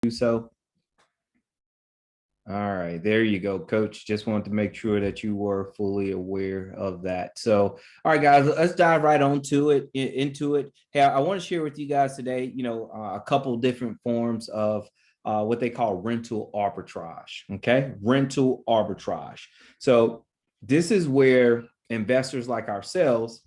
do so. All right, there you go, Coach. Just wanted to make sure that you were fully aware of that. So, all right, guys, let's dive right into it. Hey, I want to share with you guys today, a couple different forms of what they call rental arbitrage. Okay, rental arbitrage. So, this is where investors like ourselves,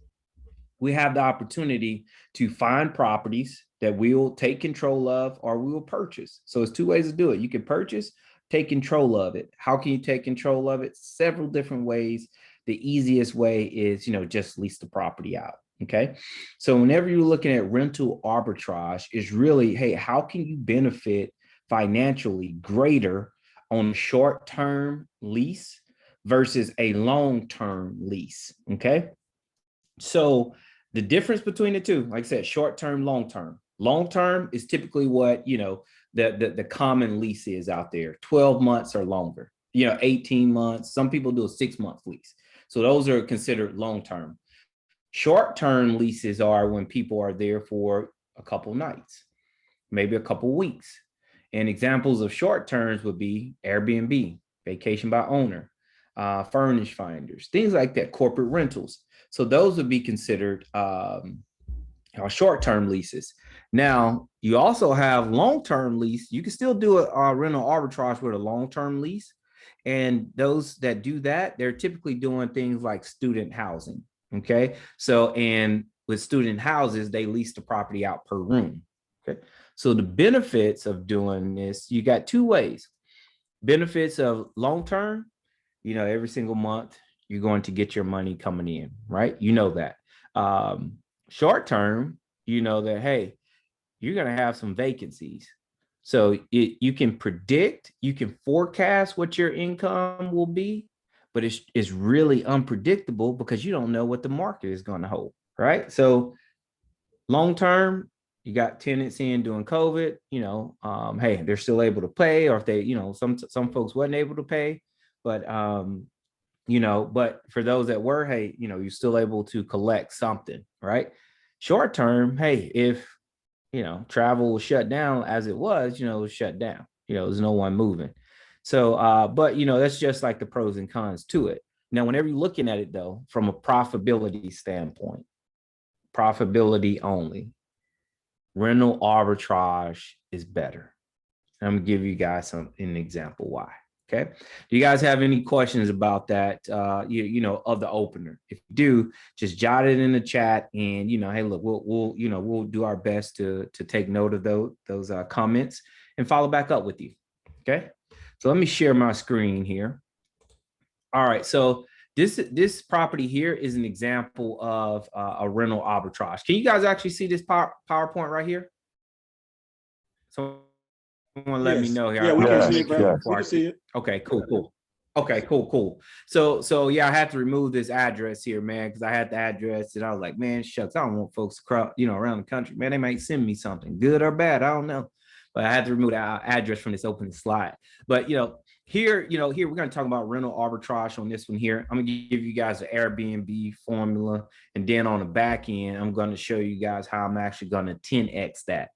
we have the opportunity to find properties that we will take control of or we will purchase. So, it's two ways to do it. You can purchase, take control of it. How can you take control of it? Several different ways. The easiest way is, just lease the property out. Okay. So whenever you're looking at rental arbitrage, is really, hey, how can you benefit financially greater on a short-term lease versus a long-term lease? Okay. So the difference between the two, like I said, short-term, long-term. Long-term is typically what, the common lease is out there, 12 months or longer, 18 months. Some people do a 6-month lease. So those are considered long-term. Short-term leases are when people are there for a couple nights, maybe a couple weeks. And examples of short terms would be Airbnb, vacation by owner, furnish finders, things like that, corporate rentals. So those would be considered short-term leases. Now, you also have long-term lease. You can still do a rental arbitrage with a long-term lease. And those that do that, they're typically doing things like student housing. Okay. So, and with student houses, they lease the property out per room. Okay. So the benefits of doing this, you got two ways. Benefits of long-term, every single month, you're going to get your money coming in, right? That. Short term, that, hey, you're going to have some vacancies. So you can predict, you can forecast what your income will be, but it's really unpredictable because you don't know what the market is going to hold, right? So long term, you got tenants in during COVID, hey, they're still able to pay, or if they, some folks wasn't able to pay, but but for those that were, hey, you're still able to collect something, right? Short term, hey, if travel was shut down as it was, it was shut down. There's no one moving. So, but that's just like the pros and cons to it. Now, whenever you're looking at it though, from a profitability standpoint, profitability only, rental arbitrage is better. I'm gonna give you guys an example why. Okay. Do you guys have any questions about that? Of the opener? If you do, just jot it in the chat, and hey, look, we'll do our best to take note of those comments and follow back up with you. Okay. So let me share my screen here. All right. So this property here is an example of a rental arbitrage. Can you guys actually see this PowerPoint right here? So someone let me know here. Yeah, we can see it, bro. We can see it. Okay, cool. Okay, cool. So yeah, I had to remove this address here, man, because I had the address and I was like, man, shucks, I don't want folks across, around the country, man. They might send me something good or bad, I don't know. But I had to remove the address from this opening slide. But here we're going to talk about rental arbitrage on this one here. I'm going to give you guys an Airbnb formula, and then on the back end, I'm going to show you guys how I'm actually going to 10x that.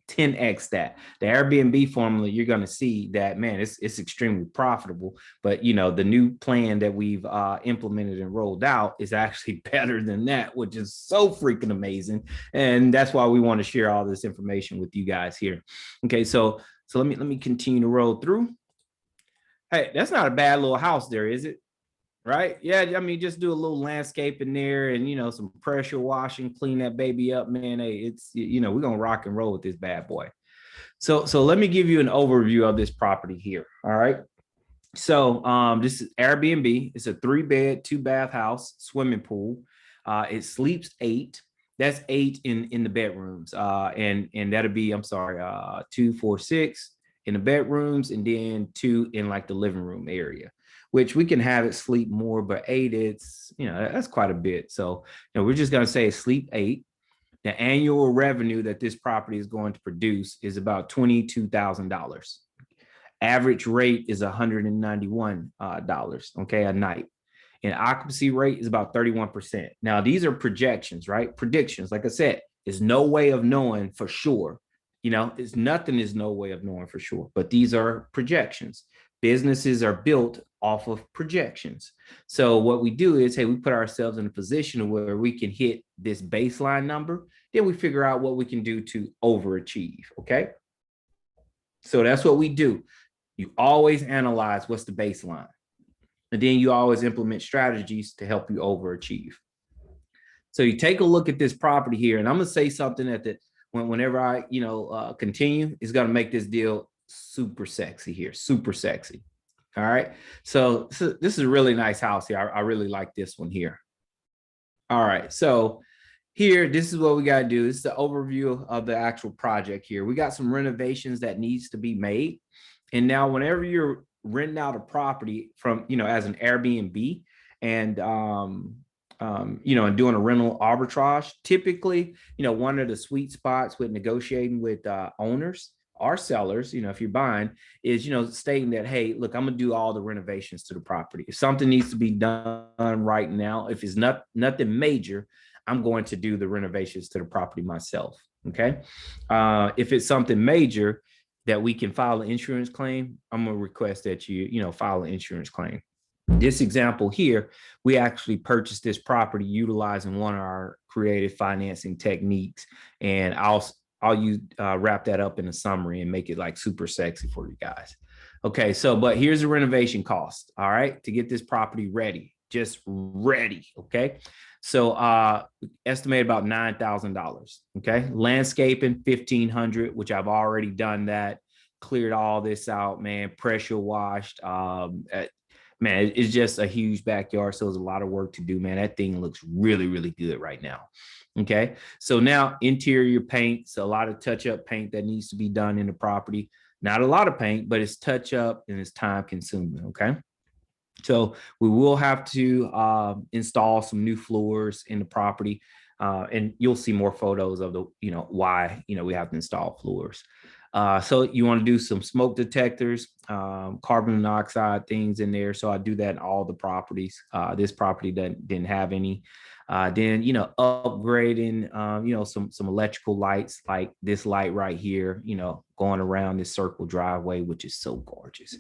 10x that. The Airbnb formula, you're going to see that, man, it's extremely profitable. But the new plan that we've implemented and rolled out is actually better than that, which is so freaking amazing. And that's why we want to share all this information with you guys here. Okay, so let me continue to roll through. Hey, that's not a bad little house there, is it? Right? Yeah, I mean, just do a little landscape in there and, some pressure washing, clean that baby up, man. Hey, it's, we're going to rock and roll with this bad boy. So let me give you an overview of this property here. All right. So this is Airbnb. It's a 3-bed, 2-bath house, swimming pool. It sleeps 8. That's 8 in the bedrooms. And that'll be, 2, 4, 6 in the bedrooms, and then 2 in like the living room area, which we can have it sleep more, but 8, it's, that's quite a bit. So, we're just going to say sleep 8. The annual revenue that this property is going to produce is about $22,000. Average rate is $191, okay, a night. And occupancy rate is about 31%. Now, these are projections, right? Predictions. Like I said, there's no way of knowing for sure It's nothing is no way of knowing for sure, but these are projections. Businesses are built off of projections. So what we do is, hey, we put ourselves in a position where we can hit this baseline number. Then we figure out what we can do to overachieve. Okay. So that's what we do. You always analyze what's the baseline. And then you always implement strategies to help you overachieve. So you take a look at this property here, and I'm going to say something whenever I, continue, it's going to make this deal super sexy here, super sexy. All right. So this is a really nice house here. I really like this one here. All right. So here, this is what we got to do. This is the overview of the actual project here. We got some renovations that needs to be made. And now whenever you're renting out a property from, as an Airbnb and, and doing a rental arbitrage, typically, one of the sweet spots with negotiating with owners or sellers, if you're buying, is, stating that, hey, look, I'm going to do all the renovations to the property. If something needs to be done right now, if it's nothing major, I'm going to do the renovations to the property myself. Okay. If it's something major that we can file an insurance claim, I'm going to request that you file an insurance claim. This example here, we actually purchased this property utilizing one of our creative financing techniques, and I'll wrap that up in a summary and make it like super sexy for you guys. Okay, so but here's the renovation cost. All right, to get this property ready, just ready. Okay, so estimate about $9,000. Okay, landscaping $1,500, which I've already done that. Cleared all this out, man. Pressure washed. Man, it's just a huge backyard, so there's a lot of work to do, man. That thing looks really, really good right now. Okay, so now interior paint, so a lot of touch-up paint that needs to be done in the property. Not a lot of paint, but it's touch-up and it's time-consuming. Okay, so we will have to install some new floors in the property, and you'll see more photos of the, why we have to install floors. So you want to do some smoke detectors, carbon monoxide things in there. So I do that in all the properties. This property didn't have any. Then, upgrading, some electrical lights like this light right here, going around this circle driveway, which is so gorgeous.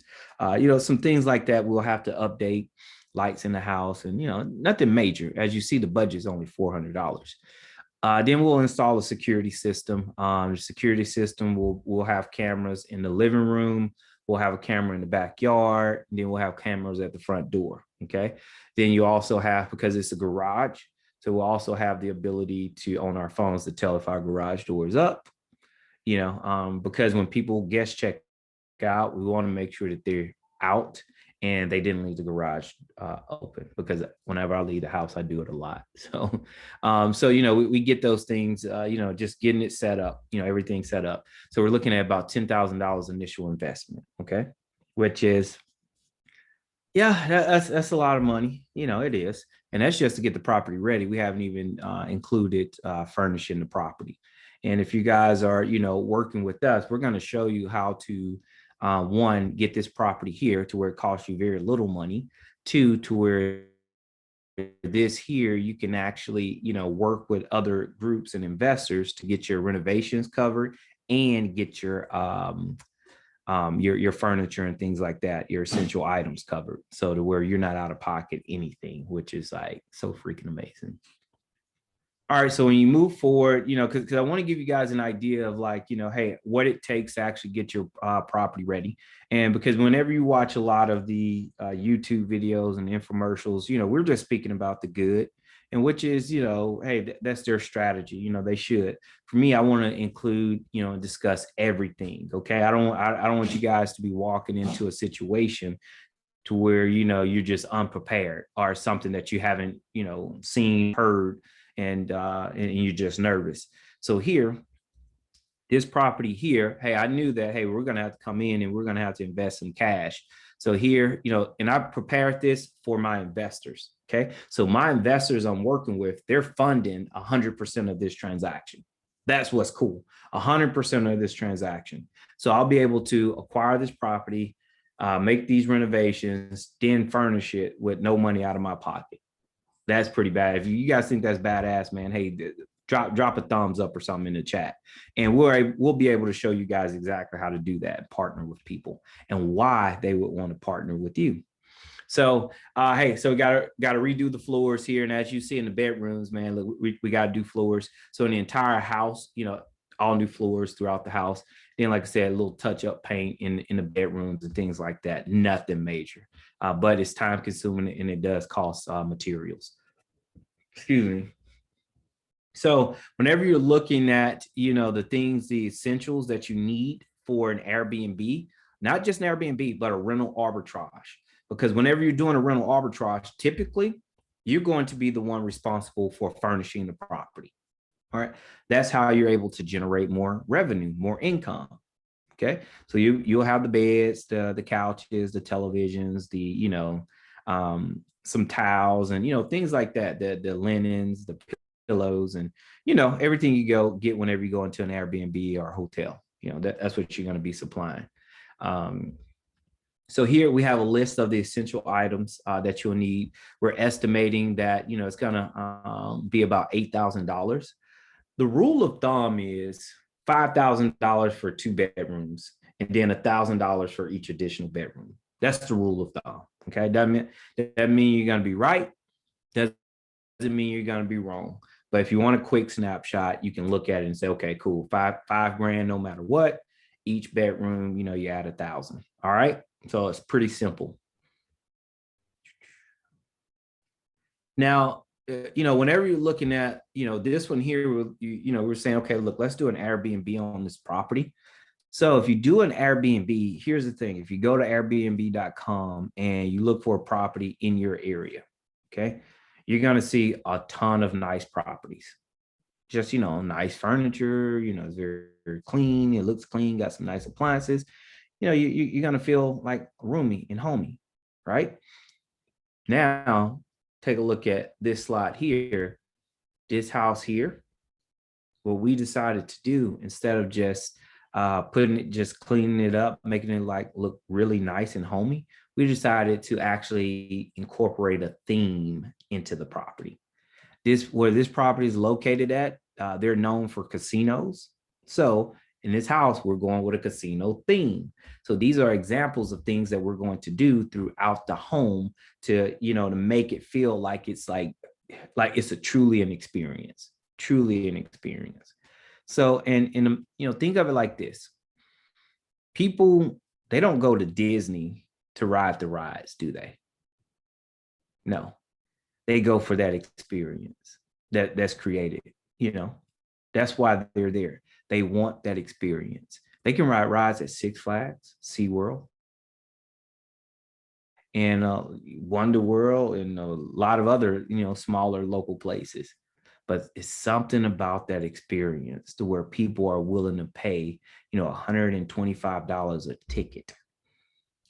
Some things like that we'll have to update, lights in the house, and, nothing major. As you see, the budget is only $400. Then we'll install a security system. The security system will have cameras in the living room. We'll have a camera in the backyard. And then we'll have cameras at the front door. Okay. Then you also have, because it's a garage, so we'll also have the ability to, on our phones, to tell if our garage door is up. Because when people guest check out, we want to make sure that they're out and they didn't leave the garage open, because whenever I leave the house, I do it a lot. So, we get those things, just getting it set up, everything set up. So we're looking at about $10,000 initial investment. Okay. Which is, that's a lot of money. It is. And that's just to get the property ready. We haven't even included furnishing the property. And if you guys are, working with us, we're going to show you how to, one, get this property here to where it costs you very little money. Two, to where this here, you can actually, work with other groups and investors to get your renovations covered and get your furniture and things like that, your essential items covered. So to where you're not out of pocket anything, which is like so freaking amazing. All right, so when you move forward, because I want to give you guys an idea of like, hey, what it takes to actually get your property ready. And because whenever you watch a lot of the YouTube videos and infomercials, we're just speaking about the good, and which is, hey, that's their strategy. They should. For me, I want to include, discuss everything. Okay, I don't want you guys to be walking into a situation to where, you're just unprepared or something that you haven't, seen, heard, and you're just nervous. So here, this property here, hey, I knew that, hey, we're going to have to come in and we're going to have to invest some cash. So here, and I prepared this for my investors. Okay. So my investors I'm working with, they're funding 100% of this transaction. That's what's cool. 100% of this transaction. So I'll be able to acquire this property, make these renovations, then furnish it with no money out of my pocket. That's pretty bad. If you guys think that's badass, man, hey, Drop a thumbs up or something in the chat, and we'll be able to show you guys exactly how to do that, partner with people, and why they would want to partner with you. So, hey, so we got to redo the floors here. And as you see in the bedrooms, man, look, we got to do floors. So in the entire house, all new floors throughout the house. Then, like I said, a little touch up paint in the bedrooms and things like that. Nothing major, but it's time consuming and it does cost materials. Excuse me. So whenever you're looking at, the things, the essentials that you need for an Airbnb, not just an Airbnb, but a rental arbitrage. Because whenever you're doing a rental arbitrage, typically you're going to be the one responsible for furnishing the property. All right. That's how you're able to generate more revenue, more income. Okay. So you'll have the beds, the couches, the televisions, some towels and, things like that, the linens, the pillows, and, everything you go get whenever you go into an Airbnb or a hotel, that's what you're going to be supplying. So here we have a list of the essential items that you'll need. We're estimating that, it's going to be about $8,000. The rule of thumb is $5,000 for 2 bedrooms and then $1,000 for each additional bedroom. That's the rule of thumb. Okay. That mean you're going to be right. Doesn't mean you're going to be wrong. But if you want a quick snapshot, you can look at it and say, okay, cool. Five grand, no matter what. Each bedroom, you add 1,000. All right. So it's pretty simple. Now, whenever you're looking at, this one here, we're saying, okay, look, let's do an Airbnb on this property. So if you do an Airbnb, here's the thing. If you go to airbnb.com and you look for a property in your area, okay, you're going to see a ton of nice properties. Just, nice furniture, it's very, very clean. It looks clean, got some nice appliances. You're going to feel like roomy and homey, right? Now, take a look at this slide here, this house here. What we decided to do, instead of just cleaning it up, making it look really nice and homey, we decided to actually incorporate a theme into the property. Where this property is located at, they're known for casinos. So in this house, we're going with a casino theme. So these are examples of things that we're going to do throughout the home to, to make it feel like it's like it's truly an experience. So, and think of it like this. People, they don't go to Disney to ride the rides, do they? No, they go for that experience that's created, that's why they're there. They want that experience. They can ride rides at Six Flags, SeaWorld, and Wonder World, and a lot of other, smaller local places. But it's something about that experience to where people are willing to pay, $125 a ticket.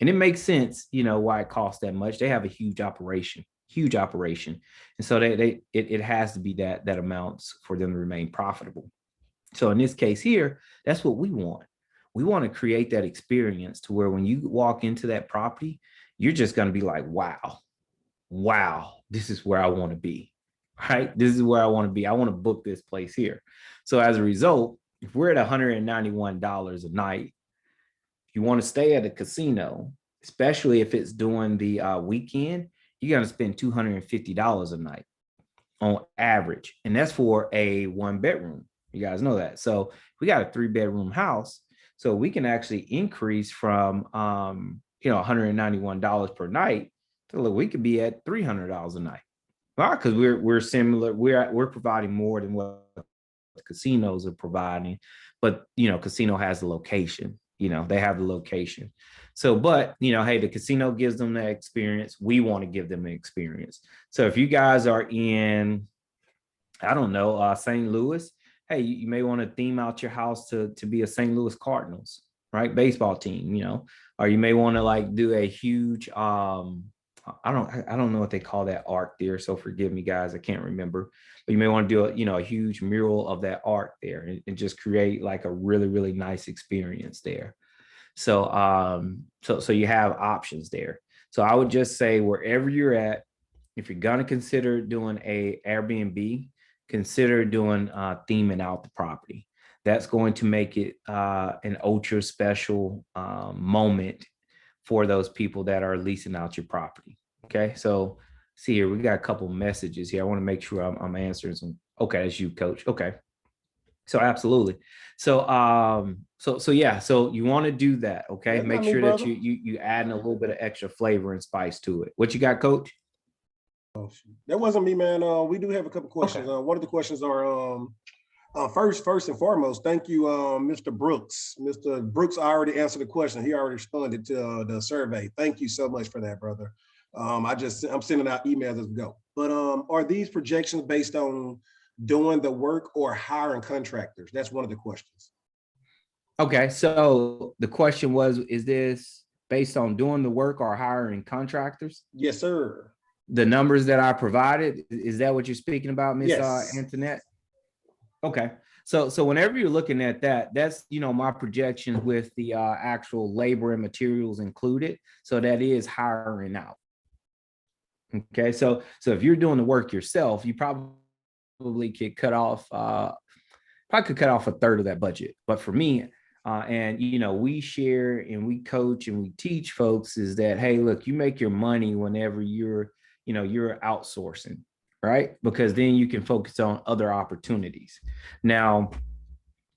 And it makes sense, why it costs that much. They have a huge operation. And so it has to be that amounts for them to remain profitable. So in this case here, that's what we want. We want to create that experience to where when you walk into that property, you're just going to be like, wow, this is where I want to be, right? This is where I want to be. I want to book this place here. So as a result, if we're at $191 a night, if you want to stay at a casino, especially if it's during the weekend, you're going to spend $250 a night on average. And that's for a 1-bedroom. You guys know that. So we got a 3-bedroom house. So we can actually increase from, $191 per night to, look, we could be at $300 a night. Well, because we're similar. We're providing more than what the casinos are providing. But, casino has the location. They have the location. So, but, hey, the casino gives them that experience. We want to give them an experience. So if you guys are in, I don't know, St. Louis, hey, you may want to theme out your house to be a St. Louis Cardinals, right? Baseball team, or you may want to do a huge, I don't know what they call that art there. So forgive me, guys, I can't remember. But you may want to do a huge mural of that art there and just create a really, really nice experience there. So, so you have options there. So I would just say wherever you're at, if you're going to consider doing a Airbnb, consider doing theming out the property. That's going to make it an ultra special moment for those people that are leasing out your property. Okay, so see here, we got a couple messages here. I want to make sure I'm answering some. Okay, that's you, Coach. Okay, so absolutely. So so yeah, so you want to do that. Okay, That's make not me, sure that brother. you adding a little bit of extra flavor and spice to it. What you got, Coach? That wasn't me, man. We do have a couple questions. Okay. One of the questions are first and foremost, thank you, Mr. Brooks. Mr. Brooks already answered the question. He already responded to the survey. Thank you so much for that, brother. I'm sending out emails as we go. But are these projections based on doing the work or hiring contractors? That's one of the questions. Okay, so the question was, is this based on doing the work or hiring contractors? Yes, sir. The numbers that I provided, is that what you're speaking about, Miss Yes. Antoinette? Okay, so whenever you're looking at that, that's my projections with the actual labor and materials included. So that is hiring out. Okay, so if you're doing the work yourself, you probably could cut off a third of that budget. But for me, and we share and we coach and we teach folks is that, hey, look, you make your money whenever you're outsourcing, right? Because then you can focus on other opportunities. Now,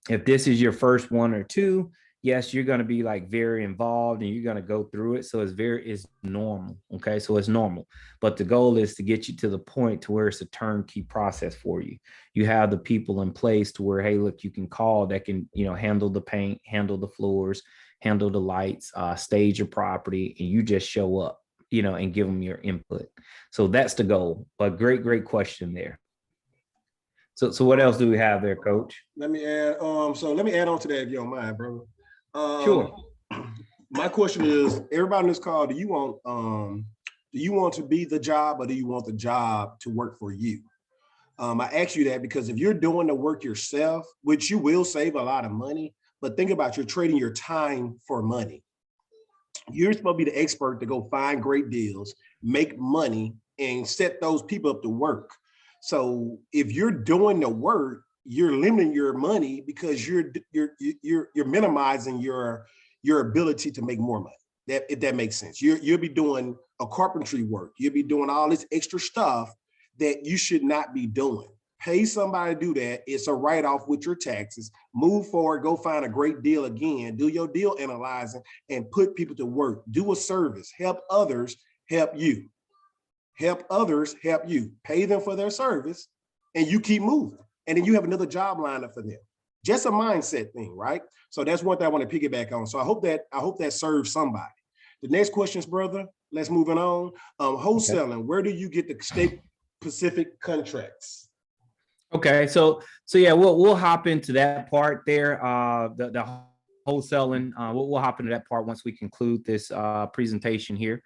if this is your first one or two, yes, you're going to be like very involved and you're going to go through it. So it's normal. Okay. So it's normal, but the goal is to get you to the point to where it's a turnkey process for you. You have the people in place to where, hey, look, you can call that can, handle the paint, handle the floors, handle the lights, stage your property, and you just show up, and give them your input. So that's the goal. But great question there. So what else do we have there, Coach? Let me add. Let me add on to that if you don't mind, brother. Sure. My question is, everybody on this call, do you want to be the job or do you want the job to work for you? I ask you that because if you're doing the work yourself, which you will save a lot of money, but think about you're trading your time for money. You're supposed to be the expert to go find great deals, make money, and set those people up to work. So if you're doing the work, you're limiting your money because you're minimizing your ability to make more money. That if that makes sense. You'll be doing a carpentry work. You'll be doing all this extra stuff that you should not be doing. Pay somebody to do that. It's a write-off with your taxes. Move forward, go find a great deal again, do your deal analyzing and put people to work. Do a service, help others, help you. Help others, help you. Pay them for their service and you keep moving. And then you have another job lined up for them. Just a mindset thing, right? So that's one thing I want to piggyback on. So I hope that serves somebody. The next questions, brother, let's move on. Wholesaling, okay. Where do you get the state specific contracts? Okay, so yeah, we'll hop into that part there. The wholesaling, we'll hop into that part once we conclude this presentation here.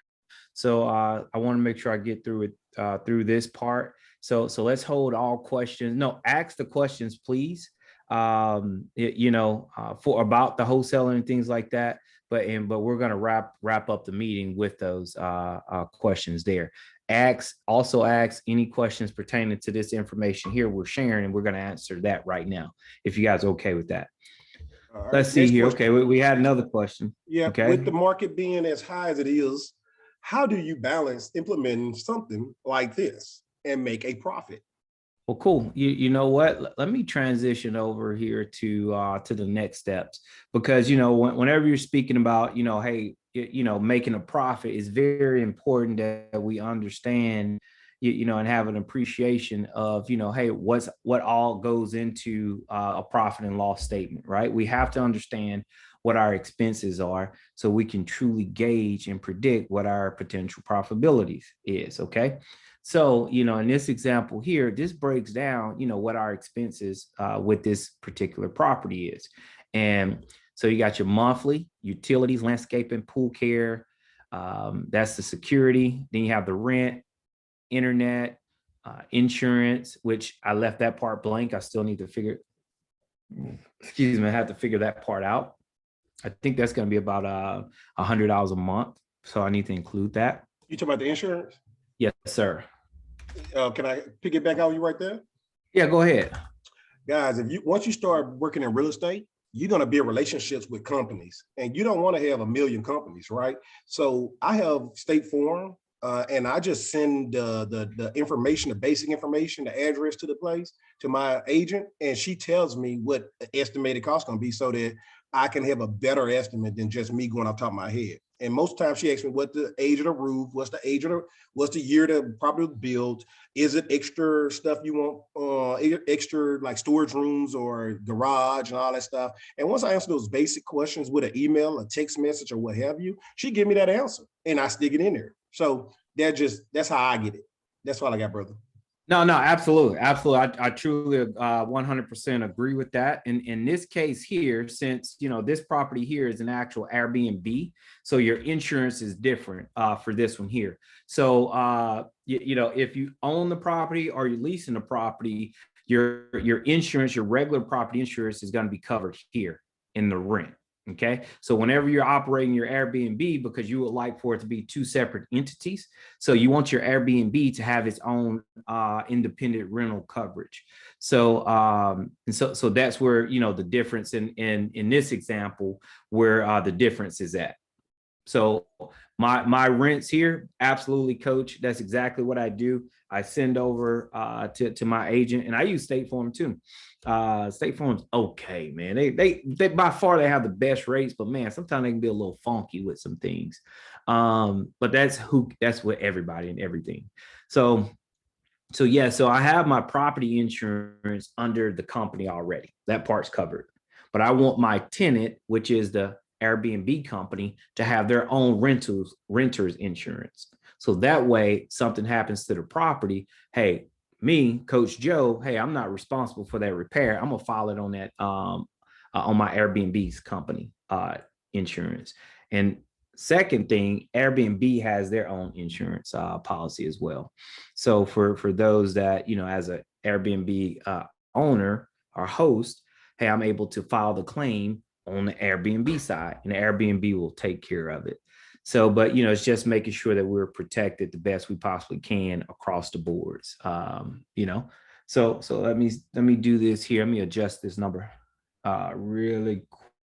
So I want to make sure I get through it through this part. So let's hold all questions. No, ask the questions, please. For about the wholesaling and things like that. But we're going to wrap up the meeting with those questions there. Also ask any questions pertaining to this information here we're sharing, and we're going to answer that right now, if you guys are okay with that. Right, let's see here. Question. Okay, we had another question. Yeah, okay. With the market being as high as it is, how do you balance implementing something like this and make a profit? Well, cool. You know what? Let me transition over here to the next steps, because whenever you're speaking about hey, making a profit, is very important that we understand and have an appreciation of hey, what all goes into a profit and loss statement, right? We have to understand what our expenses are so we can truly gauge and predict what our potential profitability is. Okay. So, in this example here, this breaks down, what our expenses with this particular property is. And so you got your monthly utilities, landscaping, pool care. That's the security. Then you have the rent, internet, insurance, which I left that part blank. I still need to I have to figure that part out. I think that's going to be about $100 a month. So I need to include that. You talking about the insurance? Yes, sir. Can I pick it back out you right there? Yeah, go ahead. Guys, if you once you start working in real estate, you're going to build relationships with companies, and you don't want to have a million companies, right? So I have State Farm, and I just send the information, the basic information, the address to the place to my agent, and she tells me what the estimated cost going to be, so that I can have a better estimate than just me going off the top of my head. And most times she asks me what the age of the roof, what's the year the property was built, is it extra stuff you want, extra like storage rooms or garage and all that stuff. And once I answer those basic questions with an email, a text message, or what have you, she give me that answer and I stick it in there. So that's how I get it. That's all I got, brother. No, no, absolutely. Absolutely. I truly 100% agree with that. In this case here, since, this property here is an actual Airbnb, so your insurance is different for this one here. So, if you own the property or you're leasing the property, your insurance, your regular property insurance is going to be covered here in the rent. Okay. So whenever you're operating your Airbnb, because you would like for it to be two separate entities, so you want your Airbnb to have its own independent rental coverage. So so that's where the difference in this example, where the difference is at. So my rents here, absolutely, coach. That's exactly what I do. I send over to my agent, and I use State Farm too. State Farm's okay, man. They by far they have the best rates, but man, sometimes they can be a little funky with some things. But that's with everybody and everything. So yeah, so I have my property insurance under the company already. That part's covered. But I want my tenant, which is the Airbnb company, to have their own renters insurance. So that way something happens to the property, hey, me, Coach Joe, hey, I'm not responsible for that repair. I'm gonna file it on that on my Airbnb's company insurance. And second thing, Airbnb has their own insurance policy as well. So for those that, as an Airbnb owner or host, hey, I'm able to file the claim on the Airbnb side, and the Airbnb will take care of it. So, but it's just making sure that we're protected the best we possibly can across the boards. So let me do this here. Let me adjust this number really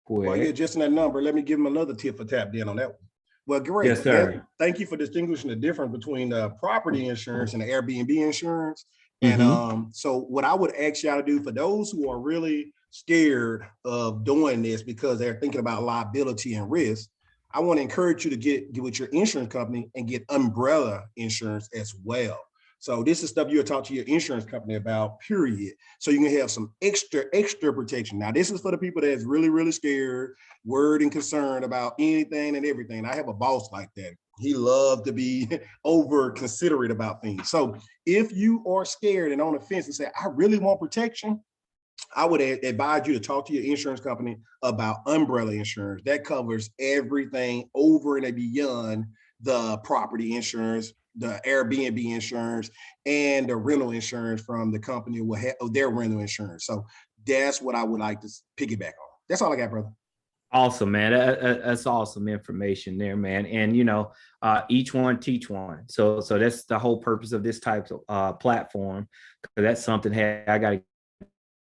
quick. While you're adjusting that number, let me give him another tip for tap in on that one. Well, great. Yes, sir. Thank you for distinguishing the difference between the property insurance and the Airbnb insurance. And so what I would ask y'all to do, for those who are really scared of doing this because they're thinking about liability and risk, I want to encourage you to get with your insurance company and get umbrella insurance as well. So this is stuff you'll talk to your insurance company about, period. So you can have some extra protection. Now, this is for the people that's really, really scared, worried, and concerned about anything and everything. I have a boss like that. He loves to be over considerate about things. So if you are scared and on the fence and say, I really want protection, I would advise you to talk to your insurance company about umbrella insurance. That covers everything over and beyond the property insurance, the Airbnb insurance, and the rental insurance from the company will have their rental insurance. So that's what I would like to piggyback on. That's all I got, brother. Awesome, man. That's awesome information there, man. And each one teach one. So that's the whole purpose of this type of platform. That's something, hey, I got to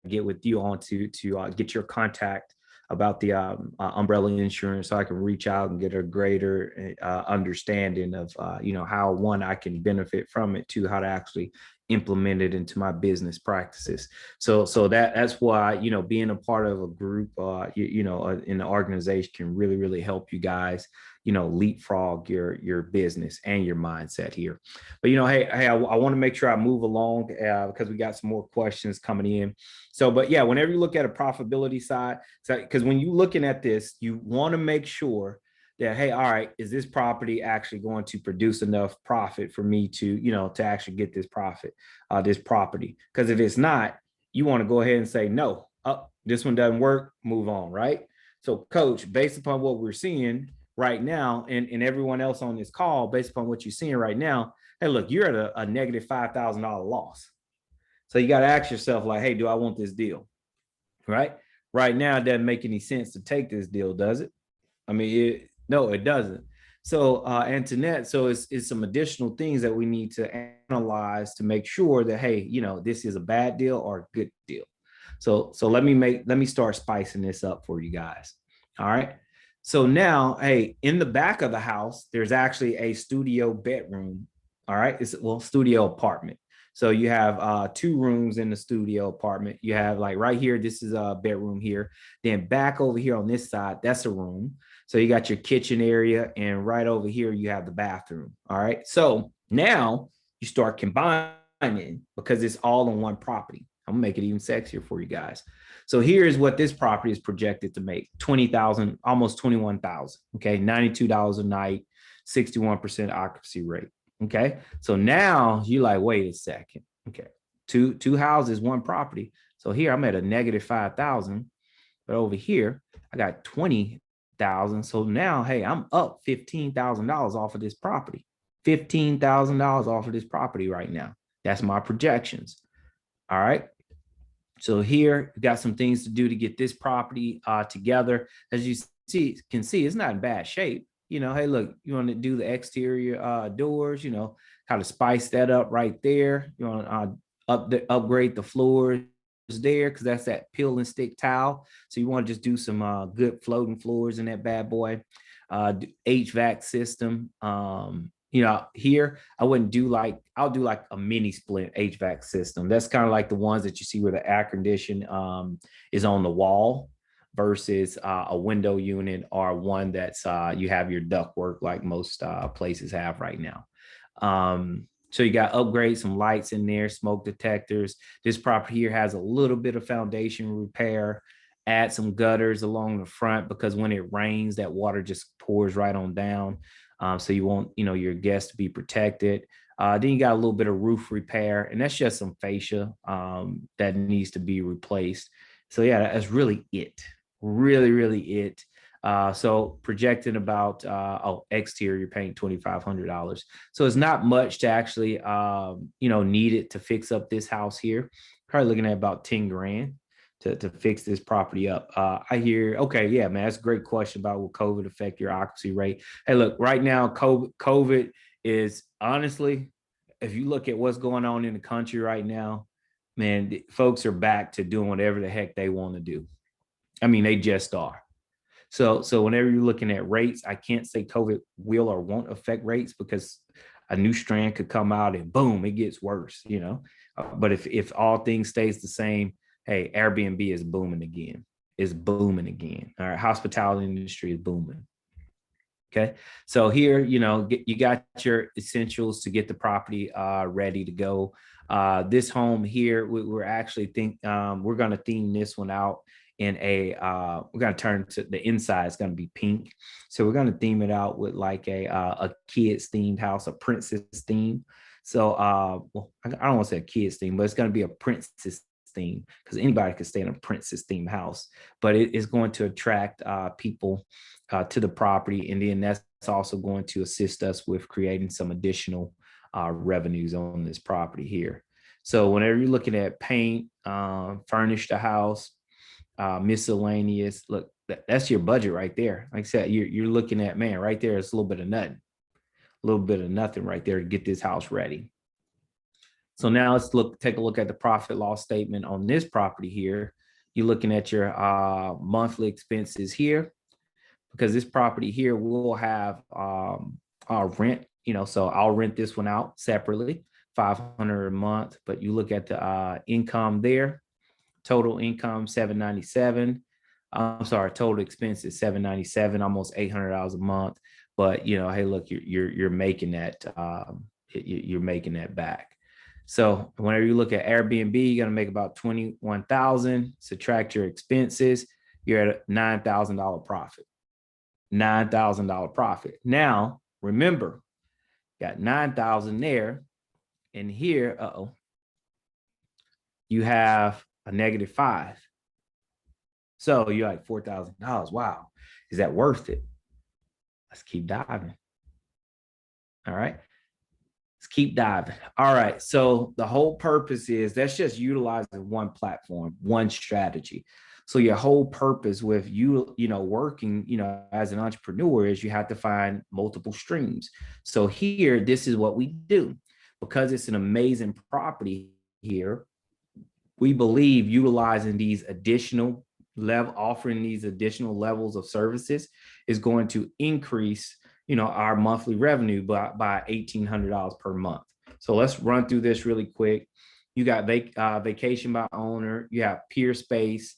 get with you on to get your contact about the umbrella insurance, so I can reach out and get a greater understanding of how, one, I can benefit from it, two, how to actually implement it into my business practices. So that's why being a part of a group in the organization can really help you guys leapfrog your business and your mindset here. But hey, I want to make sure I move along because we got some more questions coming in. So, but yeah, whenever you look at a profitability side, because when you're looking at this, you want to make sure that, hey, all right, is this property actually going to produce enough profit for me to to actually get this property? Because if it's not, you want to go ahead and say, no, this one doesn't work, move on, right? So, coach, based upon what we're seeing right now, and everyone else on this call, based upon what you're seeing right now, hey, look, you're at a negative $5,000 loss. So you got to ask yourself, like, hey, do I want this deal? Right? Right now, it doesn't make any sense to take this deal, does it? I mean, no, it doesn't. So Antoinette, so it's some additional things that we need to analyze to make sure that, hey, this is a bad deal or a good deal. So let me start spicing this up for you guys. All right. So now, hey, in the back of the house, there's actually a studio bedroom. All right. It's studio apartment. So you have 2 rooms in the studio apartment. You have like right here, this is a bedroom here. Then back over here on this side, that's a room. So you got your kitchen area, and right over here, you have the bathroom. All right. So now you start combining because it's all on one property. I'm gonna make it even sexier for you guys. So here's what this property is projected to make: 20,000, almost 21,000. Okay, $92 a night, 61% occupancy rate. Okay, so now you like, wait a second. Okay, two houses, one property. So here I'm at a negative 5,000, but over here I got 20,000. So now, hey, I'm up $15,000 off of this property. $15,000 off of this property right now. That's my projections. All right. So here we got some things to do to get this property together. As you can see, it's not in bad shape. Hey, look, you want to do the exterior doors, kind of spice that up right there. You want to upgrade the floors there because that's that peel and stick tile. So you want to just do some good floating floors in that bad boy. HVAC system. Here I wouldn't do I'll do like a mini split HVAC system. That's kind of like the ones that you see where the air condition is on the wall versus a window unit or one that's you have your duct work like most places have right now. So you got to upgrade some lights in there, smoke detectors. This property here has a little bit of foundation repair. Add some gutters along the front because when it rains, that water just pours right on down. So you want, your guests to be protected. Then you got a little bit of roof repair, and that's just some fascia that needs to be replaced. So yeah, that's really it. Really, really it. So projecting about exterior paint $2,500. So it's not much to actually need it to fix up this house here. Probably looking at about 10 grand to fix this property up. I hear, okay, yeah, man, that's a great question about will COVID affect your occupancy rate? Hey, look, right now, COVID is honestly, if you look at what's going on in the country right now, man, folks are back to doing whatever the heck they want to do. I mean, they just are. So whenever you're looking at rates, I can't say COVID will or won't affect rates because a new strand could come out and boom, it gets worse, But if all things stays the same, hey, Airbnb is booming again. It's booming again. All right, hospitality industry is booming. Okay, so here, you got your essentials to get the property ready to go. This home here, we're actually we're going to theme this one out in we're going to turn to the inside. It's going to be pink. So we're going to theme it out with like a kids themed house, a princess theme. So, I don't want to say a kids theme, but it's going to be a princess theme because anybody could stay in a princess theme house, but it is going to attract people to the property. And then that's also going to assist us with creating some additional revenues on this property here. So whenever you're looking at paint, furnish the house, miscellaneous, look, that's your budget right there. Like I said, you're looking at, man, right there, it's a little bit of nothing right there to get this house ready. So now let's take a look at the profit loss statement on this property here. You're looking at your monthly expenses here because this property here will have our rent, so I'll rent this one out separately, $500 a month, but you look at the income there, total income, $797. I'm sorry, total expenses, $797, almost $800 a month. But, hey, look, you're making that, you're making that back. So whenever you look at Airbnb, you're going to make about $21,000, subtract your expenses, you're at a $9,000 profit. $9,000 profit. Now, remember, got 9,000 there, and here, you have a -5. So you're like $4,000. Wow. Is that worth it? Let's keep diving. All right. Let's keep diving. All right. So the whole purpose is that's just utilizing one platform, one strategy. So your whole purpose with working, as an entrepreneur is you have to find multiple streams. So here, this is what we do. Because it's an amazing property here, we believe utilizing these additional offering these additional levels of services is going to increase, our monthly revenue by $1,800 per month. So let's run through this really quick. You got vacation by owner. You have peer space,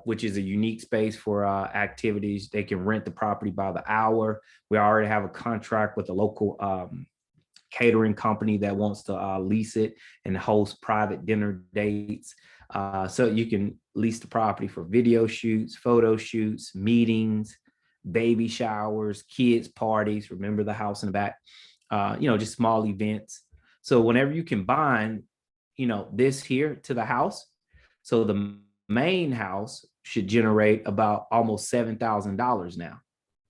which is a unique space for activities. They can rent the property by the hour. We already have a contract with a local catering company that wants to lease it and host private dinner dates. So you can lease the property for video shoots, photo shoots, meetings, baby showers, kids parties. Remember the house in the back, just small events. So whenever you combine, this here to the house, so the main house should generate about almost $7,000 now,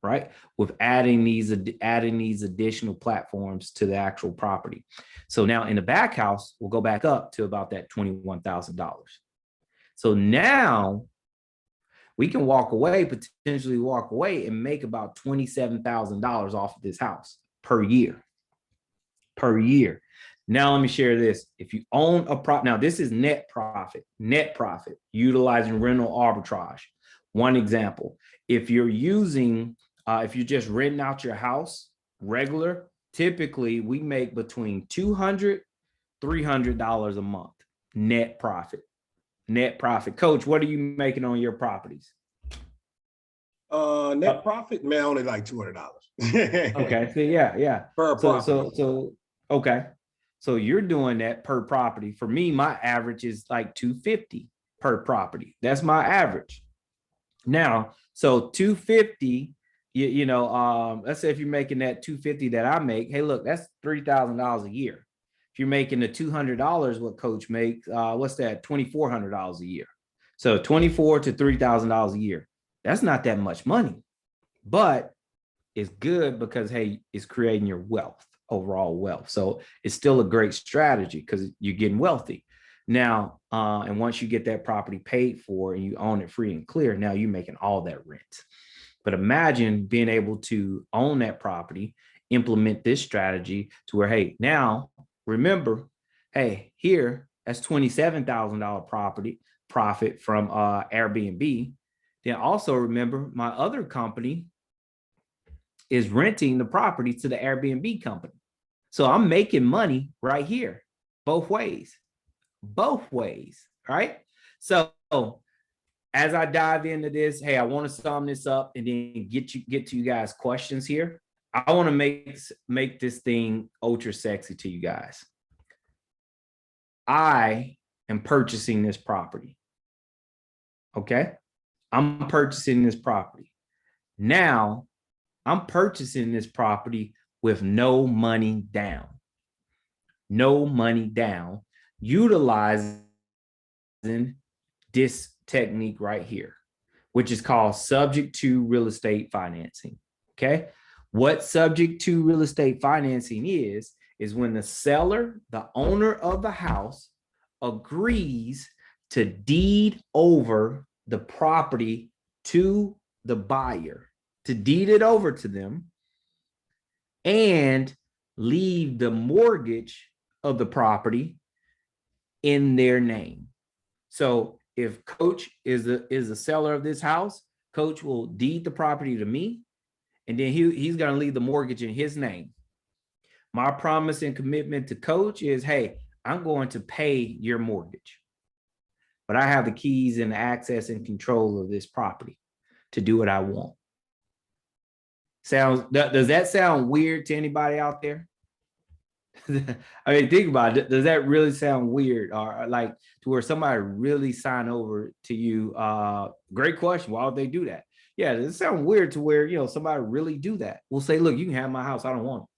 right? With adding these additional platforms to the actual property. So now in the back house, we'll go back up to about that $21,000. So now we can potentially walk away and make about $27,000 off of this house per year. Now let me share this. If you own a now this is net profit, utilizing rental arbitrage. One example, if you're just renting out your house regular, typically we make between $200, $300 a month net profit. Coach, what are you making on your properties? Net profit, man, only like $200. Okay, so yeah. Per property. So okay. So you're doing that per property. For me, my average is like $250 per property. That's my average. Now, so $250, let's say if you're making that $250 that I make, hey, look, that's $3,000 a year. If you're making the $200 what Coach makes, what's that? $2,400 a year. So $2,400 to $3,000 a year. That's not that much money, but it's good because, hey, it's creating your overall wealth. So it's still a great strategy because you're getting wealthy. Now, and once you get that property paid for and you own it free and clear, now you're making all that rent. But imagine being able to own that property, implement this strategy to where, hey, now remember, hey, here, that's $27,000 profit from Airbnb. Then also remember, my other company is renting the property to the Airbnb company. So I'm making money right here, both ways, right? So as I dive into this, hey, I want to sum this up and then get to you guys questions here. I want to make this thing ultra sexy to you guys. I am purchasing this property. Okay? I'm purchasing this property. Now, I'm purchasing this property with no money down. Utilizing this technique right here, which is called subject to real estate financing. Okay. What subject to real estate financing is when the seller, the owner of the house, agrees to deed over the property to the buyer, to deed it over to them and leave the mortgage of the property in their name. So if Coach is the seller of this house, Coach will deed the property to me, and then he's going to leave the mortgage in his name. My promise and commitment to Coach is, hey, I'm going to pay your mortgage, but I have the keys and access and control of this property to do what I want. Does that sound weird to anybody out there? I mean, think about it. Does that really sound weird, or like to where somebody really sign over to you? Great question. Why would they do that? Yeah, does it sound weird to where somebody really do that? We'll say, look, you can have my house. I don't want it.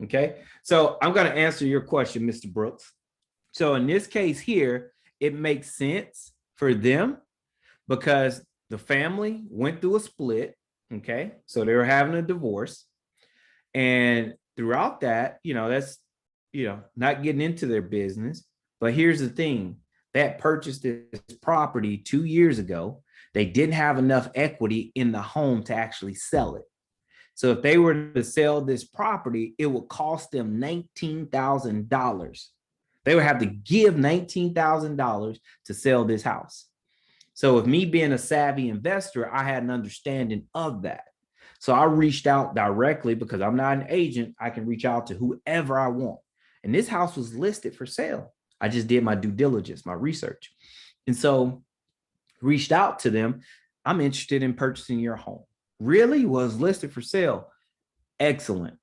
Okay. So I'm going to answer your question, Mr. Brooks. So in this case here, it makes sense for them because the family went through a split. Okay. So they were having a divorce. And throughout that, that's, not getting into their business. But here's the thing. that purchased this property 2 years ago. They didn't have enough equity in the home to actually sell it. So if they were to sell this property, it would cost them $19,000. They would have to give $19,000 to sell this house. So with me being a savvy investor, I had an understanding of that. So I reached out directly because I'm not an agent. I can reach out to whoever I want. And this house was listed for sale. I just did my due diligence, my research. And so reached out to them. I'm interested in purchasing your home. Really? Was listed for sale. Excellent.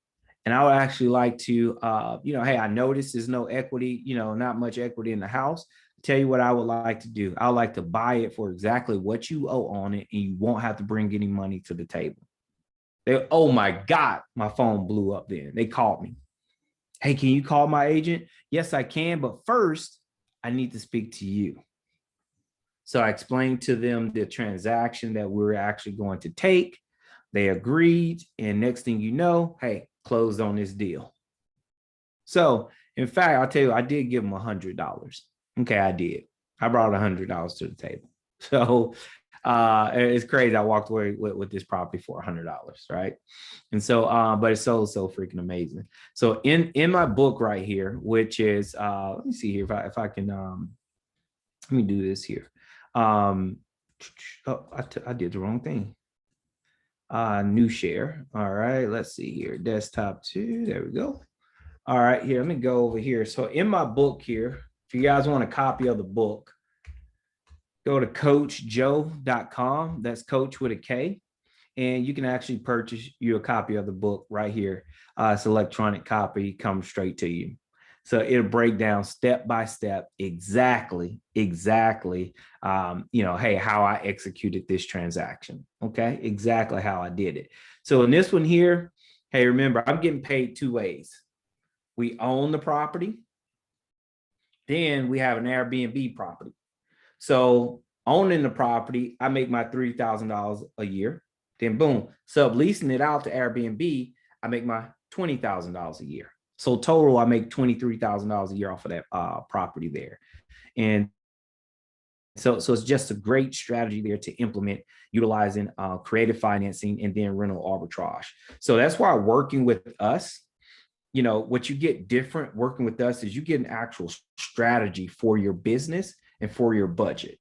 And I would actually like to, hey, I noticed there's no equity, not much equity in the house. Tell you what I would like to do. I would like to buy it for exactly what you owe on it, and you won't have to bring any money to the table. Oh my God, my phone blew up then. They called me. Hey, can you call my agent? Yes, I can. But first, I need to speak to you. So I explained to them the transaction that we're actually going to take. They agreed. And next thing you know, hey, closed on this deal. So in fact, I'll tell you, I did give them $100. Okay, I did. I brought $100 to the table. So it's crazy. I walked away with this property for $100, right? And so, but it's so freaking amazing. So in my book right here, which is, let me see here if I can, let me do this here. I did the wrong thing. New share. All right, let's see here. Desktop 2. There we go. All right, here, let me go over here. So in my book here, if you guys want a copy of the book, go to coachjoe.com. That's coach with a K. And you can actually purchase you a copy of the book right here. It's an electronic copy, comes straight to you. So it'll break down step by step exactly, hey, how I executed this transaction. Okay, exactly how I did it. So in this one here, hey, remember, I'm getting paid two ways. We own the property. Then we have an Airbnb property. So owning the property, I make my $3,000 a year. Then boom, subleasing it out to Airbnb, I make my $20,000 a year. So total, I make $23,000 a year off of that property there. And so it's just a great strategy there to implement, utilizing creative financing and then rental arbitrage. So that's why working with us, what you get different working with us is you get an actual strategy for your business and for your budget.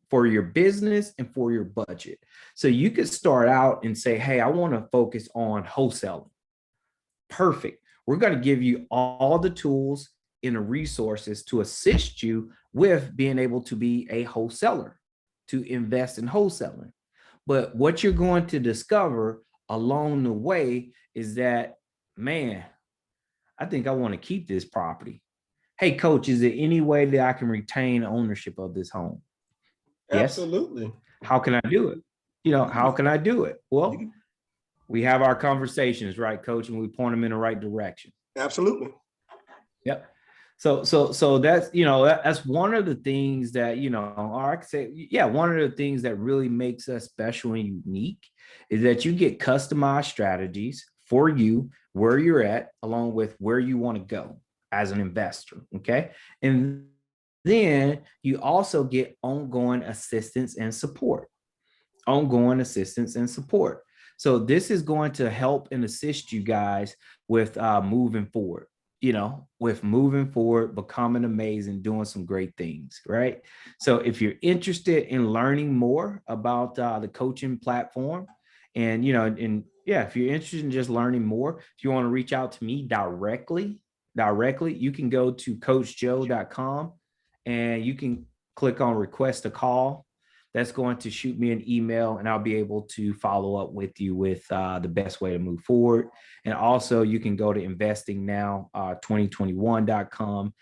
For your business and for your budget. So you could start out and say, hey, I want to focus on wholesaling. Perfect. We're going to give you all the tools and the resources to assist you with being able to be a wholesaler, to invest in wholesaling. But what you're going to discover along the way is that, man, I think I want to keep this property. Hey, coach, is there any way that I can retain ownership of this home? Yes. Absolutely. How can I do it? How can I do it? Well, we have our conversations, right, coach, and we point them in the right direction. Absolutely. Yep. So that's, that's one of the things that, or I could say, yeah, one of the things that really makes us special and unique is that you get customized strategies for you, where you're at, along with where you want to go as an investor. Okay. And then you also get ongoing assistance and support. So this is going to help and assist you guys with moving forward, becoming amazing, doing some great things, right? So if you're interested in learning more about the coaching platform and, if you're interested in just learning more, if you want to reach out to me directly, you can go to coachjoe.com and you can click on request a call. That's going to shoot me an email and I'll be able to follow up with you with the best way to move forward. And also you can go to investingnow2021.com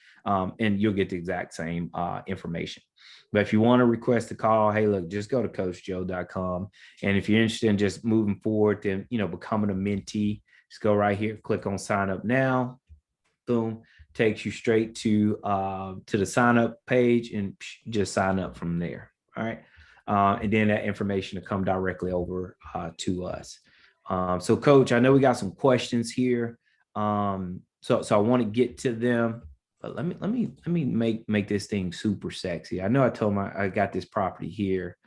and you'll get the exact same information. But if you want to request a call, hey, look, just go to coachjoe.com. And if you're interested in just moving forward, then, becoming a mentee, just go right here, click on sign up now. Boom, takes you straight to the sign up page and just sign up from there. All right. And then that information will come directly over to us. So coach, I know we got some questions here. So I want to get to them. but let me make this thing super sexy. I know I told I got this property here,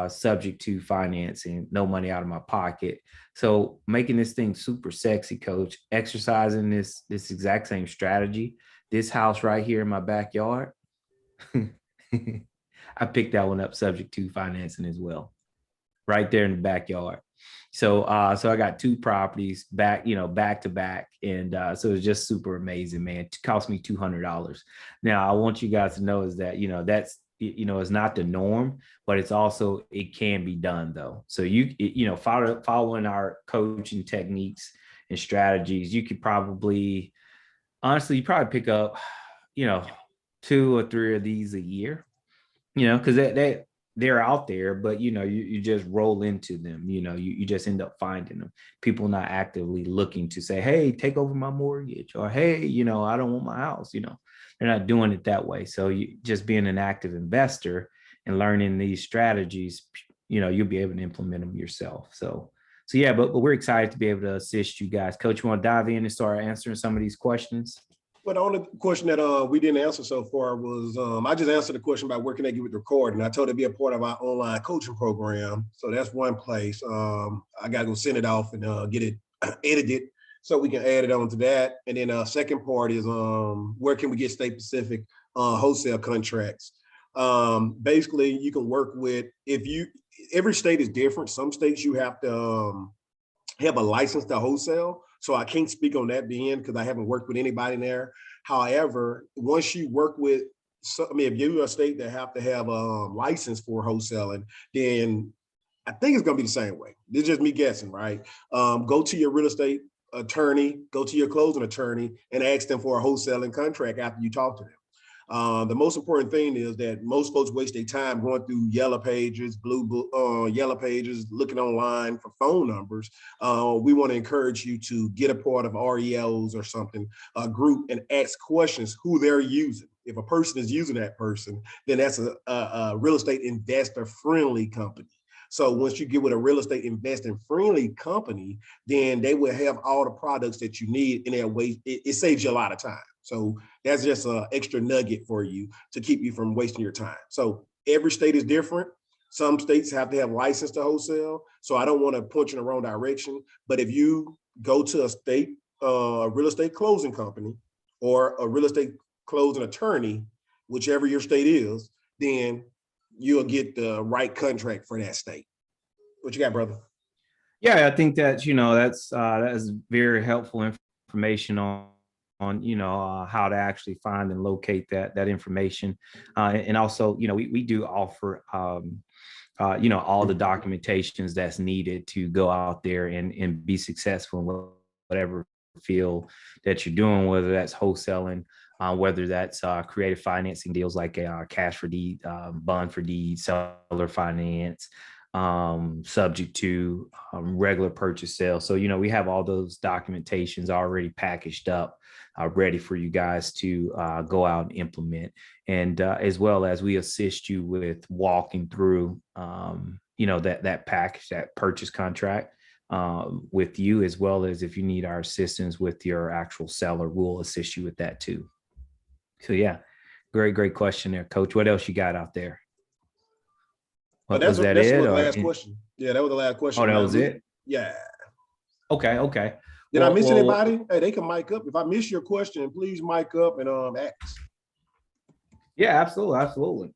subject to financing, no money out of my pocket. So making this thing super sexy, coach, exercising this exact same strategy. This house right here in my backyard, I picked that one up subject to financing as well, right there in the backyard. So I got two properties back to back. And so it was just super amazing, man. It cost me $200. Now I want you guys to know is that, that's, it's not the norm, but it's also, it can be done though. So following our coaching techniques and strategies, you could probably, honestly, you probably pick up, 2 or 3 of these a year, because they're out there, but you just roll into them. You just end up finding them. People not actively looking to say, hey, take over my mortgage, or hey, I don't want my house. They're not doing it that way. So you just being an active investor and learning these strategies, you'll be able to implement them yourself. So yeah, but we're excited to be able to assist you guys. Coach, you want to dive in and start answering some of these questions? Well, the only question that we didn't answer so far was, I just answered the question about where can they get with the recording. I told it to be a part of our online coaching program. So that's one place. I got to go send it off and get it edited so we can add it on to that. And then second part is where can we get state specific wholesale contracts? Basically, you can work with, every state is different. Some states you have to have a license to wholesale. So I can't speak on that being because I haven't worked with anybody there. However, once you work with, if you're a state that have to have a license for wholesaling, then I think it's going to be the same way. This is just me guessing, right? Go to your real estate attorney, go to your closing attorney and ask them for a wholesaling contract after you talk to them. The most important thing is that most folks waste their time going through yellow pages, yellow pages, looking online for phone numbers. We want to encourage you to get a part of RELs or something, a group, and ask questions who they're using. If a person is using that person, then that's a real estate investor friendly company. So once you get with a real estate investing friendly company, then they will have all the products that you need in that way. It saves you a lot of time. So that's just an extra nugget for you to keep you from wasting your time. So every state is different. Some states have to have license to wholesale. So I don't want to point you in the wrong direction. But if you go to a state real estate closing company or a real estate closing attorney, whichever your state is, then you'll get the right contract for that state. What you got, brother? Yeah, I think that, that's very helpful information on how to actually find and locate that information. And also, we do offer, all the documentations that's needed to go out there and be successful in whatever field that you're doing, whether that's wholesaling, whether that's creative financing deals like a cash for deed, bond for deed, seller finance, subject to regular purchase sale. So, we have all those documentations already packaged up, ready for you guys to go out and implement. And as well as we assist you with walking through, that package, that purchase contract with you, as well as if you need our assistance with your actual seller, we'll assist you with that too. So yeah, great question there, Coach. What else you got out there? Was that the last question? Yeah, that was the last question. Oh, that was it? Yeah. Okay. Did I miss anybody? Hey, they can mic up. If I miss your question, please mic up and ask. Yeah, absolutely.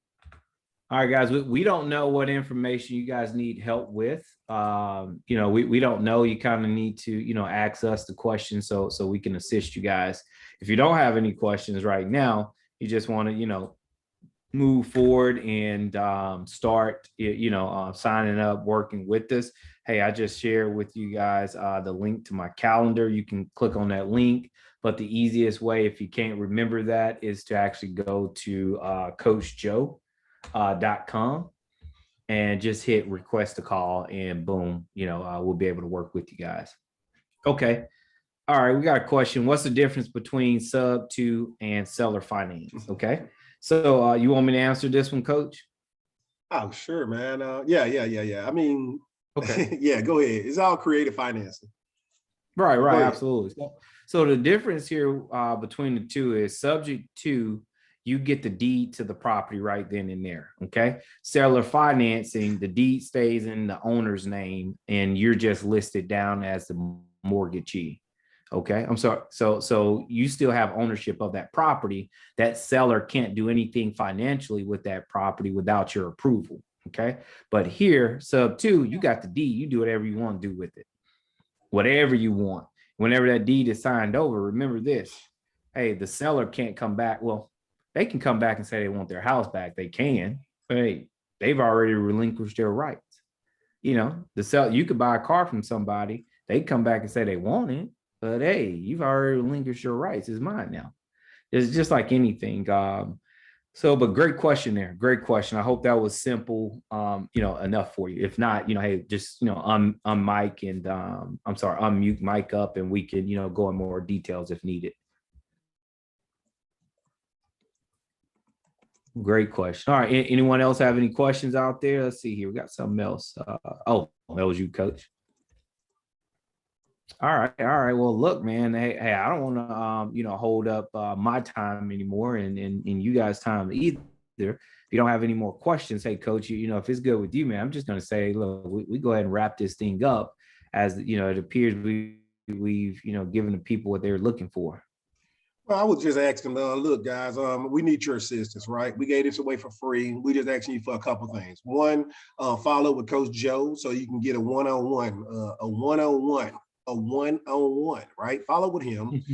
All right, guys, we don't know what information you guys need help with. We don't know. You kind of need to, ask us the questions so we can assist you guys. If you don't have any questions right now, you just want to, move forward and start, signing up, working with us. Hey, I just shared with you guys the link to my calendar. You can click on that link. But the easiest way, if you can't remember that, is to actually go to coachjoe.com and just hit request a call, and boom, we'll be able to work with you guys. Okay. All right. We got a question. What's the difference between sub to and seller finance? Okay. So you want me to answer this one, Coach? Oh, sure, man. Yeah. I mean, okay. Yeah, go ahead. It's all creative financing. Right, Go ahead. absolutely. So the difference here between the two is subject to you get the deed to the property right then and there. Okay. Seller financing, the deed stays in the owner's name and you're just listed down as the mortgagee. Okay. I'm sorry. So you still have ownership of that property. That seller can't do anything financially with that property without your approval. Okay. But here, sub two, you got the deed. You do whatever you want to do with it, whatever you want. Whenever that deed is signed over, remember this. Hey, the seller can't come back. Well, they can come back and say they want their house back. They can. But hey, they've already relinquished their rights. You know, the seller, you could buy a car from somebody. They come back and say they want it. But hey, you've already relinquished your rights. It's mine now. It's just like anything. But great question there. Great question. I hope that was simple, enough for you. If not, hey, just, Mike and unmute Mike up and we can, go in more details if needed. Great question. All right. Anyone else have any questions out there? Let's see here. We got something else. That was you, Coach. All right. Well, look, man. Hey, I don't want to, hold up my time anymore, and you guys' time either. If you don't have any more questions, hey, Coach, if it's good with you, man, I'm just going to say, look, we go ahead and wrap this thing up, as it appears we've given the people what they're looking for. Well, I was just asking, look, guys, we need your assistance, right? We gave this away for free. We just asking you for a couple things. One, follow with Coach Joe so you can get a one-on-one, right? Follow with him.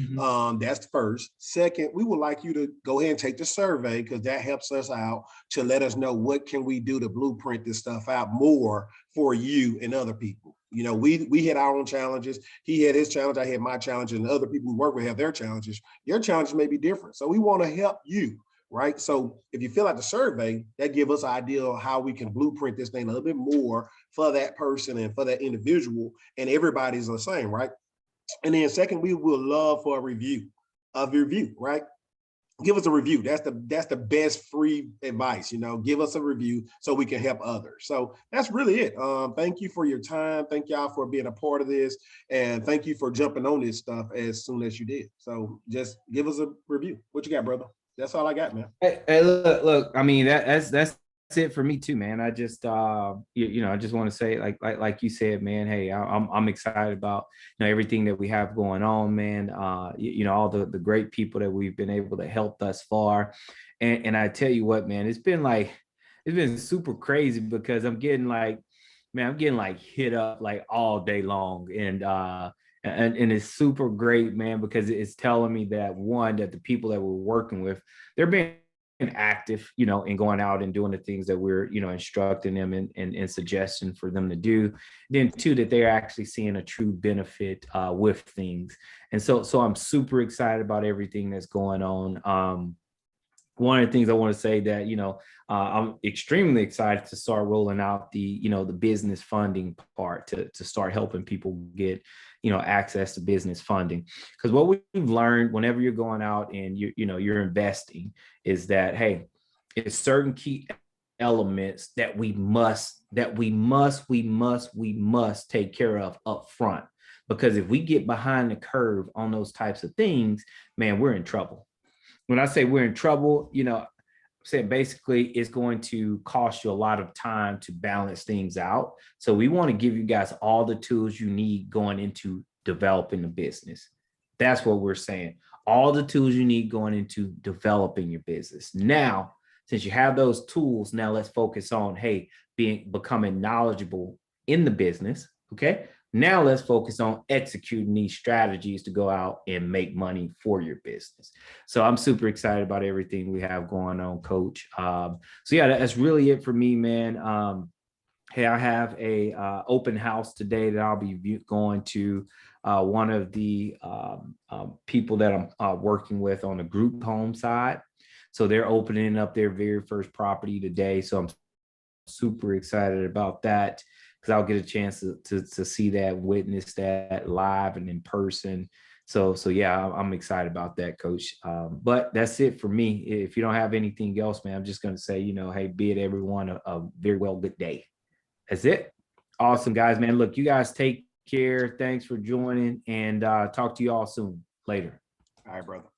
That's the first. Second, we would like you to go ahead and take the survey, because that helps us out to let us know what can we do to blueprint this stuff out more for you and other people. We had our own challenges. He had his challenge. I had my challenge, and the other people we work with have their challenges. Your challenges may be different. So we want to help you, right? So if you fill out the survey, that gives us an idea of how we can blueprint this thing a little bit more for that person and for that individual, and everybody's the same, right? And then second, we would love for a review, right? Give us a review. That's the best free advice. Give us a review so we can help others. So that's really it. Thank you for your time. Thank y'all for being a part of this, and thank you for jumping on this stuff as soon as you did. So just give us a review. What you got, brother? That's all I got, man. Hey, look. I mean, that's it for me too, man. I just I just want to say, like you said, man, hey, I'm excited about everything that we have going on, man. All the great people that we've been able to help thus far. And I tell you what, man, it's been super crazy, because I'm getting hit up like all day long. And it's super great, man, because it's telling me that, one, that the people that we're working with, they're being active, and going out and doing the things that we're, instructing them and suggesting for them to do. Then two, that they're actually seeing a true benefit with things. And so I'm super excited about everything that's going on. One of the things I want to say that, I'm extremely excited to start rolling out the business funding part to start helping people get, access to business funding. Because what we've learned whenever you're going out and you're investing is that, hey, it's certain key elements that we must take care of up front. Because if we get behind the curve on those types of things, man, we're in trouble. When I say we're in trouble, saying basically it's going to cost you a lot of time to balance things out. So we want to give you guys all the tools you need going into developing the business. That's what we're saying. All the tools you need going into developing your business. Now, since you have those tools, now let's focus on, hey, becoming knowledgeable in the business. Okay. Now let's focus on executing these strategies to go out and make money for your business. So I'm super excited about everything we have going on, Coach. So yeah, that's really it for me, man. Hey, I have a open house today that I'll be going to. One of the people that I'm working with on the group home side. So they're opening up their very first property today. So I'm super excited about that, because I'll get a chance to see that, witness that live and in person. So yeah, I'm excited about that, Coach. But that's it for me. If you don't have anything else, man, I'm just going to say, hey, bid everyone a very well good day. That's it. Awesome, guys, man. Look, you guys take care. Thanks for joining, and talk to you all soon. Later. All right, brother.